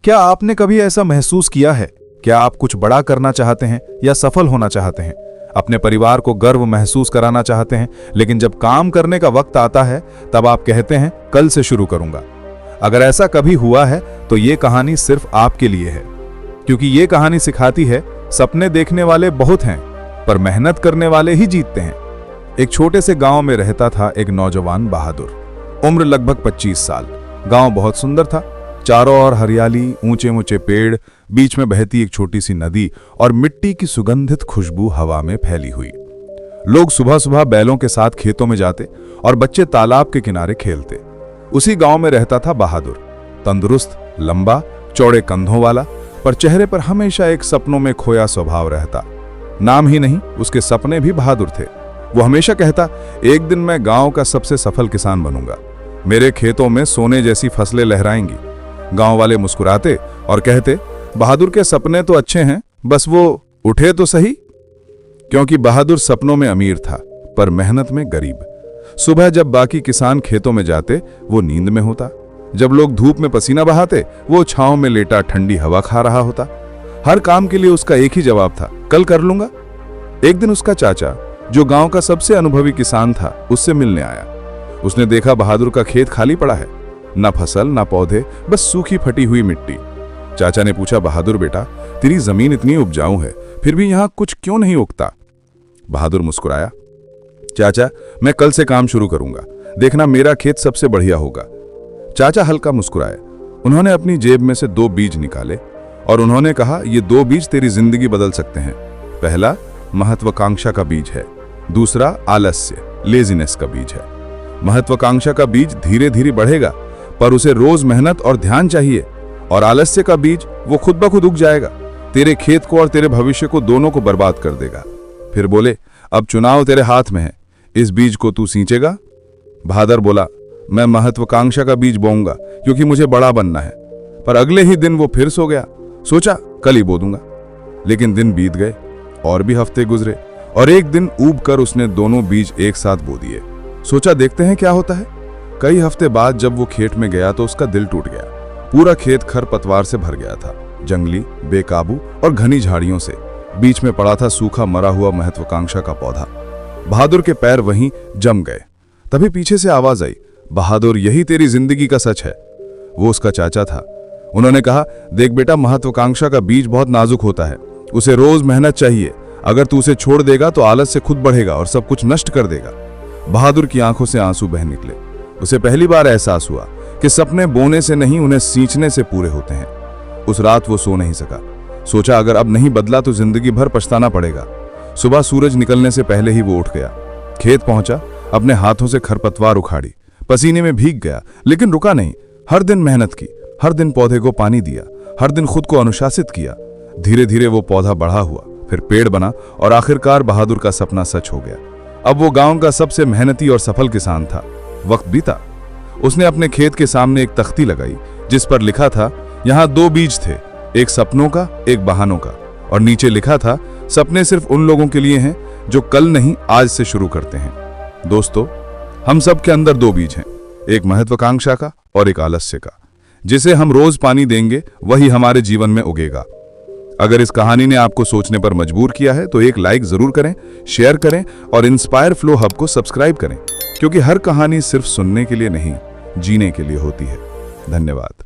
क्या आपने कभी ऐसा महसूस किया है? क्या आप कुछ बड़ा करना चाहते हैं या सफल होना चाहते हैं, अपने परिवार को गर्व महसूस कराना चाहते हैं, लेकिन जब काम करने का वक्त आता है तब आप कहते हैं कल से शुरू करूंगा। अगर ऐसा कभी हुआ है तो ये कहानी सिर्फ आपके लिए है, क्योंकि ये कहानी सिखाती है सपने देखने वाले बहुत हैं पर मेहनत करने वाले ही जीतते हैं। एक छोटे से गांव में रहता था एक नौजवान बहादुर। उम्र लगभग 25 साल। गांव बहुत सुंदर था। चारों ओर हरियाली, ऊंचे ऊंचे पेड़, बीच में बहती एक छोटी सी नदी और मिट्टी की सुगंधित खुशबू हवा में फैली हुई। लोग सुबह सुबह बैलों के साथ खेतों में जाते और बच्चे तालाब के किनारे खेलते। उसी गांव में रहता था बहादुर। तंदुरुस्त, लंबा, चौड़े कंधों वाला, पर चेहरे पर हमेशा एक सपनों में खोया स्वभाव रहता। नाम ही नहीं, उसके सपने भी बहादुर थे। वो हमेशा कहता, एक दिन मैं गांव का सबसे सफल किसान बनूंगा, मेरे खेतों में सोने जैसी फसलें लहराएंगी। गांव वाले मुस्कुराते और कहते, बहादुर के सपने तो अच्छे हैं, बस वो उठे तो सही। क्योंकि बहादुर सपनों में अमीर था पर मेहनत में गरीब। सुबह जब बाकी किसान खेतों में जाते वो नींद में होता। जब लोग धूप में पसीना बहाते वो छांव में लेटा ठंडी हवा खा रहा होता। हर काम के लिए उसका एक ही जवाब था, कल कर लूंगा। एक दिन उसका चाचा, जो गांव का सबसे अनुभवी किसान था, उससे मिलने आया। उसने देखा बहादुर का खेत खाली पड़ा है, ना फसल ना पौधे, बस सूखी फटी हुई मिट्टी। चाचा ने पूछा, बहादुर बेटा, तेरी जमीन इतनी उपजाऊ है, फिर भी यहां कुछ क्यों नहीं उगता? बहादुर मुस्कुराया, चाचा, मैं कल से काम शुरू करूंगा, देखना मेरा खेत सबसे बढ़िया होगा। चाचा हल्का मुस्कुराए। उन्होंने अपनी जेब में से 2 बीज निकाले और उन्होंने कहा, ये 2 बीज तेरी जिंदगी बदल सकते हैं। पहला महत्वाकांक्षा का बीज है, दूसरा आलस्य, लेजीनेस का बीज है। महत्वाकांक्षा का बीज धीरे धीरे बढ़ेगा, पर उसे रोज मेहनत और ध्यान चाहिए। और आलस्य का बीज, वो खुद ब खुद उग जाएगा, तेरे खेत को और तेरे भविष्य को दोनों को बर्बाद कर देगा। फिर बोले, अब चुनाव तेरे हाथ में है, इस बीज को तू सींचेगा? बहादुर बोला, मैं महत्वाकांक्षा का बीज बोऊंगा क्योंकि मुझे बड़ा बनना है। पर अगले ही दिन वो फिर सो गया। सोचा कल ही बो दूंगा। लेकिन दिन बीत गए और भी हफ्ते गुजरे और एक दिन ऊब कर उसने दोनों बीज एक साथ बो दिए। सोचा देखते हैं क्या होता है। कई हफ्ते बाद जब वो खेत में गया तो उसका दिल टूट गया। पूरा खेत खरपतवार से भर गया था, जंगली, बेकाबू और घनी झाड़ियों से। बीच में पड़ा था सूखा मरा हुआ महत्वाकांक्षा का पौधा। बहादुर के पैर वहीं जम गए। तभी पीछे से आवाज आई, बहादुर, यही तेरी जिंदगी का सच है। वो उसका चाचा था। उन्होंने कहा, देख बेटा, महत्वाकांक्षा का बीज बहुत नाजुक होता है, उसे रोज मेहनत चाहिए। अगर तू उसे छोड़ देगा तो आलस से खुद बढ़ेगा और सब कुछ नष्ट कर देगा। बहादुर की आंखों से आंसू बह निकले। उसे पहली बार एहसास हुआ कि सपने बोने से नहीं, उन्हें सींचने से पूरे होते हैं। उस रात वो सो नहीं सका। सोचा अगर अब नहीं बदला तो जिंदगी भर पछताना पड़ेगा। सुबह सूरज निकलने से पहले ही वो उठ गया, खेत पहुंचा, अपने हाथों से खरपतवार उखाड़ी, पसीने में भीग गया, लेकिन रुका नहीं। हर दिन मेहनत की, हर दिन पौधे को पानी दिया, हर दिन खुद को अनुशासित किया। धीरे धीरे वो पौधा बढ़ा हुआ, फिर पेड़ बना और आखिरकार बहादुर का सपना सच हो गया। अब वो गांव का सबसे मेहनती और सफल किसान था। वक्त बीता। उसने अपने खेत के सामने एक तख्ती लगाई जिस पर लिखा था, यहाँ 2 बीज थे, एक सपनों का, एक बहानों का। और नीचे लिखा था, सपने सिर्फ उन लोगों के लिए हैं जो कल नहीं आज से शुरू करते हैं। दोस्तों, हम सब के अंदर 2 बीज हैं, एक महत्वाकांक्षा का और एक आलस्य का। जिसे हम रोज पानी देंगे वही हमारे जीवन में उगेगा। अगर इस कहानी ने आपको सोचने पर मजबूर किया है तो एक लाइक जरूर करें, शेयर करें और इंस्पायर फ्लो हब को सब्सक्राइब करें, क्योंकि हर कहानी सिर्फ सुनने के लिए नहीं, जीने के लिए होती है। धन्यवाद।